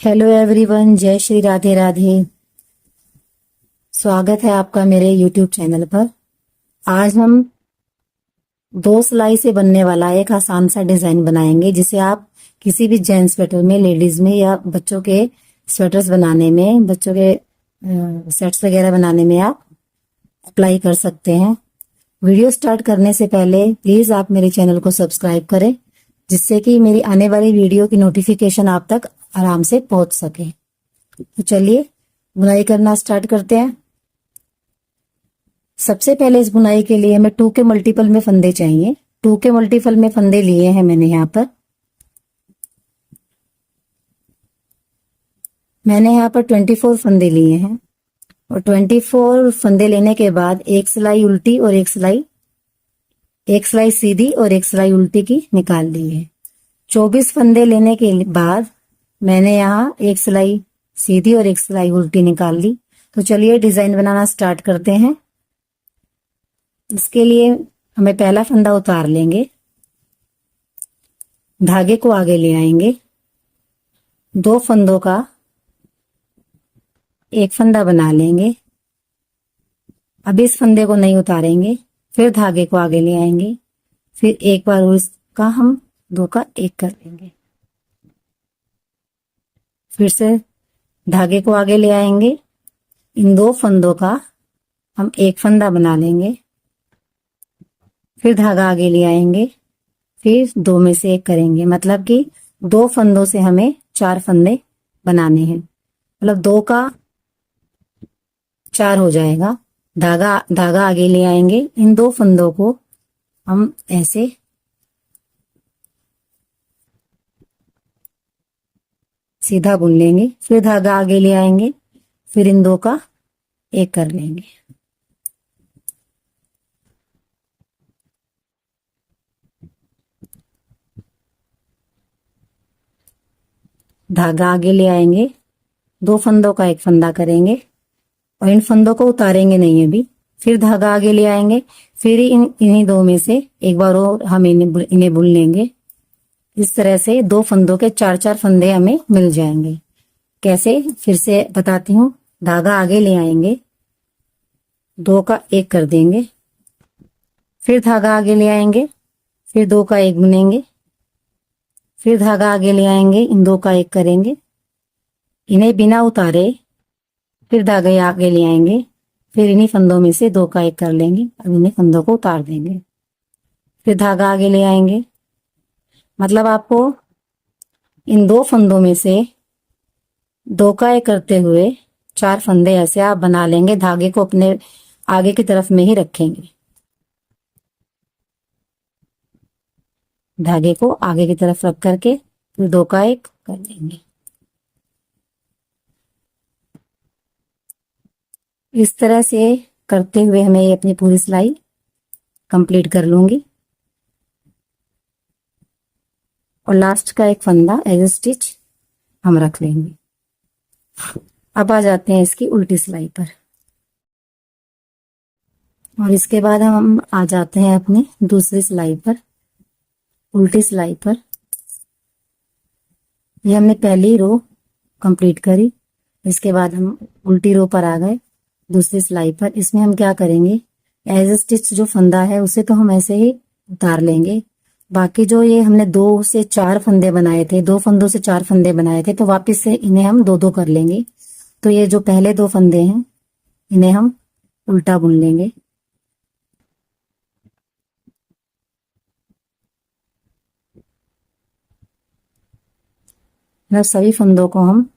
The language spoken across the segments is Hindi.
हेलो एवरीवन, जय श्री राधे राधे। स्वागत है आपका मेरे यूट्यूब चैनल पर। आज हम दो सिलाई से बनने वाला एक आसान सा डिजाइन बनाएंगे जिसे आप किसी भी जेंट्स स्वेटर में, लेडीज में या बच्चों के स्वेटर्स बनाने में, बच्चों के सेट्स वगैरह बनाने में आप अप्लाई कर सकते हैं। वीडियो स्टार्ट करने से पहले प्लीज आप मेरे चैनल को सब्सक्राइब करें जिससे कि मेरी आने वाली वीडियो की नोटिफिकेशन आप तक आराम से पहुंच सके। तो चलिए बुनाई करना स्टार्ट करते हैं। सबसे पहले इस बुनाई के लिए हमें 2 के मल्टीपल में फंदे चाहिए। 2 के मल्टीपल में फंदे लिए हैं मैंने यहाँ पर। मैंने यहाँ पर 24 फंदे लिए हैं और 24 फंदे लेने के बाद एक सिलाई उल्टी और एक सिलाई सीधी और एक सिलाई उल्टी की निकाल ली है। 24 फंदे लेने के बाद मैंने यहाँ एक सिलाई सीधी और एक सिलाई उल्टी निकाल ली। तो चलिए डिजाइन बनाना स्टार्ट करते हैं। इसके लिए हमें पहला फंदा उतार लेंगे, धागे को आगे ले आएंगे, 2 फंदों का एक फंदा बना लेंगे। अब इस फंदे को नहीं उतारेंगे, फिर धागे को आगे ले आएंगे, फिर एक बार उसका हम 2 का एक कर लेंगे, फिर से धागे को आगे ले आएंगे। इन 2 फंदों का हम एक फंदा बना लेंगे, फिर धागा आगे ले आएंगे, फिर 2 में से एक करेंगे। मतलब कि 2 फंदों से हमें 4 फंदे बनाने हैं, मतलब 2 का 4 हो जाएगा। धागा आगे ले आएंगे, इन 2 फंदों को हम ऐसे सीधा बुन लेंगे, फिर धागा आगे ले आएंगे, फिर इन 2 का एक कर लेंगे। धागा आगे ले आएंगे, 2 फंदों का एक फंदा करेंगे और इन फंदों को उतारेंगे नहीं अभी। फिर धागा आगे ले आएंगे, फिर इन्हीं 2 में से एक बार और हम इन्हें बुन लेंगे। इस तरह से 2 फंदों के 4-4 फंदे हमें मिल जाएंगे। कैसे, फिर से बताती हूँ। धागा आगे ले आएंगे, 2 का एक कर देंगे, फिर धागा आगे ले आएंगे, फिर 2 का एक बुनेंगे, फिर धागा आगे ले आएंगे, इन 2 का एक करेंगे, इन्हें बिना उतारे फिर धागे आगे ले आएंगे, फिर इन्हीं फंदों में से 2 का एक कर लेंगे। अब इन्हीं फंदों को उतार देंगे, फिर धागा आगे ले आएंगे। मतलब आपको इन 2 फंदों में से 2 का एक करते हुए 4 फंदे ऐसे आप बना लेंगे। धागे को अपने आगे की तरफ में ही रखेंगे, धागे को आगे की तरफ रख करके फिर 2 का एक कर लेंगे। इस तरह से करते हुए हमें ये अपनी पूरी सिलाई कंप्लीट कर लूंगी और लास्ट का एक फंदा एज स्टिच हम रख लेंगे। अब आ जाते हैं इसकी उल्टी सिलाई पर और इसके बाद हम आ जाते हैं अपनी दूसरी सिलाई पर, उल्टी सिलाई पर। ये हमने पहली रो कंप्लीट करी, इसके बाद हम उल्टी रो पर आ गए दूसरी सिलाई पर। इसमें हम क्या करेंगे, एज स्टिच जो फंदा है उसे तो हम ऐसे ही उतार लेंगे। बाकी जो ये हमने 2 से 4 फंदे बनाए थे, 2 फंदों से 4 फंदे बनाए थे, तो वापस से इन्हें हम 2-2 कर लेंगे। तो ये जो पहले 2 फंदे हैं इन्हें हम उल्टा बुन लेंगे। मतलब सभी फंदों को हम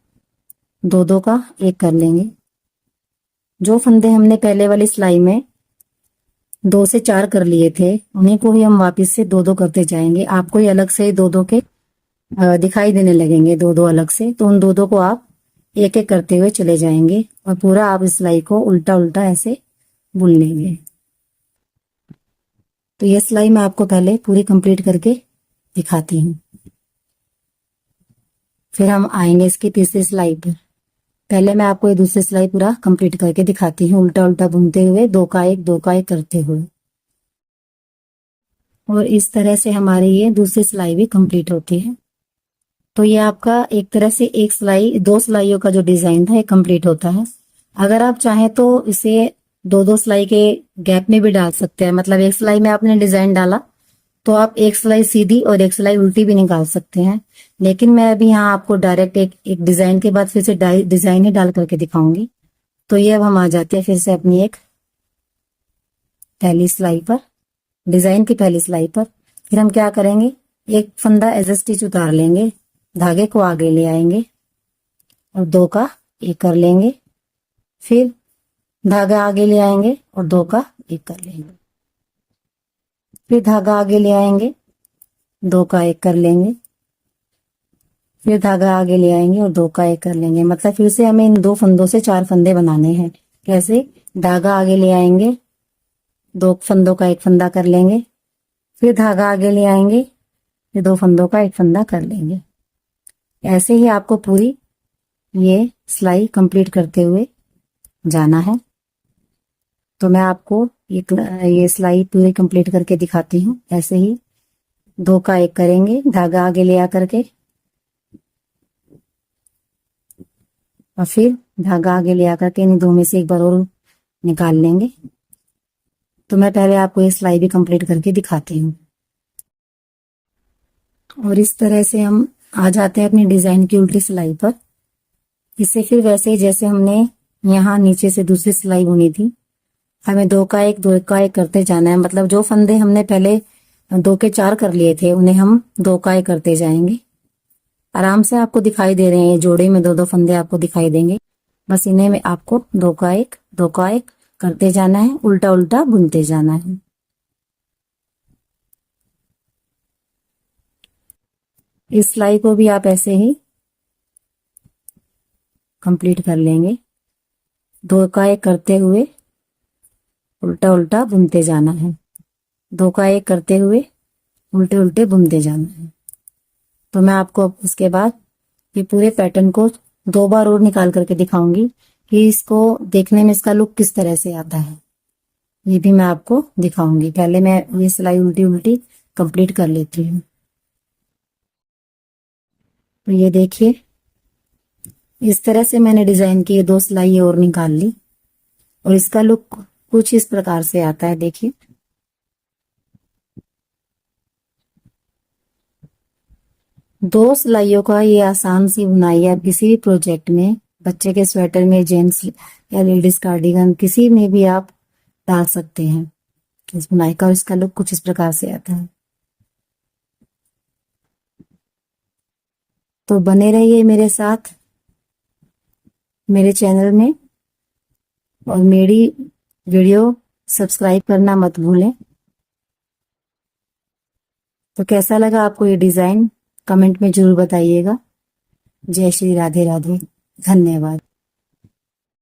2-2 का एक कर लेंगे। जो फंदे हमने पहले वाली सिलाई में 2 से 4 कर लिए थे उन्हीं को ही हम वापस से 2-2 करते जाएंगे। आपको ये अलग से 2-2 के दिखाई देने लगेंगे, 2-2 अलग से। तो उन 2-2 को आप एक एक करते हुए चले जाएंगे और पूरा आप इस सिलाई को उल्टा उल्टा ऐसे बुन लेंगे। तो ये सिलाई मैं आपको पहले पूरी कंप्लीट करके दिखाती हूँ, फिर हम आएंगे इसकी तीसरी सिलाई पर। पहले मैं आपको ये दूसरी सिलाई पूरा कंप्लीट करके दिखाती हूँ, उल्टा उल्टा बुनते हुए 2 का एक करते हुए। और इस तरह से हमारी ये दूसरी सिलाई भी कंप्लीट होती है। तो ये आपका एक तरह से एक सिलाई, दो सिलाइयों का जो डिजाइन था ये कंप्लीट होता है। अगर आप चाहें तो इसे दो दो सिलाई के गैप में भी डाल सकते हैं, मतलब एक सिलाई में आपने डिजाइन डाला तो आप एक सिलाई सीधी और एक सिलाई उल्टी भी निकाल सकते हैं। लेकिन मैं अभी यहाँ आपको डायरेक्ट एक एक डिजाइन के बाद फिर से डिजाइन ही डाल करके दिखाऊंगी। तो ये अब हम आ जाते हैं फिर से अपनी एक पहली सिलाई पर, डिजाइन की पहली सिलाई पर। फिर हम क्या करेंगे, एक फंदा एज स्टिच उतार लेंगे, धागे को आगे ले आएंगे और दो का एक कर लेंगे, फिर धागा आगे ले आएंगे और दो का एक कर लेंगे, फिर धागा आगे ले आएंगे, दो का एक कर लेंगे, फिर धागा आगे ले आएंगे और दो का एक कर लेंगे। मतलब फिर से हमें इन दो फंदों से चार फंदे बनाने हैं। कैसे, धागा आगे ले आएंगे, दो फंदों का एक फंदा कर लेंगे, फिर धागा आगे ले आएंगे, फिर दो फंदों का एक फंदा कर लेंगे। ऐसे ही आपको पूरी ये सिलाई कंप्लीट करते हुए जाना है। तो मैं आपको ये सिलाई पूरी कंप्लीट करके दिखाती हूँ। ऐसे ही दो का एक करेंगे, धागा आगे ले आकर के और फिर धागा आगे ले आकर के इन दो में से एक बार और निकाल लेंगे। तो मैं पहले आपको ये सिलाई भी कंप्लीट करके दिखाती हूँ। और इस तरह से हम आ जाते हैं अपनी डिजाइन की उल्टी सिलाई पर। इसे फिर वैसे ही जैसे हमने यहाँ नीचे से दूसरी सिलाई बुनी थी, हमें दो का एक करते जाना है। मतलब जो फंदे हमने पहले दो के चार कर लिए थे उन्हें हम दो का एक करते जाएंगे। आराम से आपको दिखाई दे रहे हैं, जोड़े में दो दो फंदे आपको दिखाई देंगे। बस इन्हें में आपको दो का एक करते जाना है, उल्टा उल्टा बुनते जाना है। इस सिलाई को भी आप ऐसे ही कंप्लीट कर लेंगे। दो का एक करते हुए उल्टा उल्टा बुनते जाना है, दो का एक करते हुए उल्टे उल्टे बुनते जाना है। तो मैं आपको इसके बाद ये पूरे पैटर्न को दो बार और निकाल करके दिखाऊंगी कि इसको देखने में इसका लुक किस तरह से आता है, ये भी मैं आपको दिखाऊंगी। पहले मैं ये सिलाई उल्टी उल्टी कंप्लीट कर लेती हूँ। तो ये देखिए, इस तरह से मैंने डिजाइन की ये दो सिलाई और निकाल ली और इसका लुक कुछ इस प्रकार से आता है। देखिए, दो सिलाइयों का ये आसान सी बुनाई है। आप किसी भी प्रोजेक्ट में, बच्चे के स्वेटर में, जेंट्स या लेडीज कार्डिगन, किसी में भी आप डाल सकते हैं इस बुनाई का। और इसका लुक कुछ इस प्रकार से आता है। तो बने रहिए मेरे साथ मेरे चैनल में और मेरी वीडियो सब्सक्राइब करना मत भूलें। तो कैसा लगा आपको ये डिजाइन, कमेंट में जरूर बताइएगा। जय श्री राधे राधे, धन्यवाद।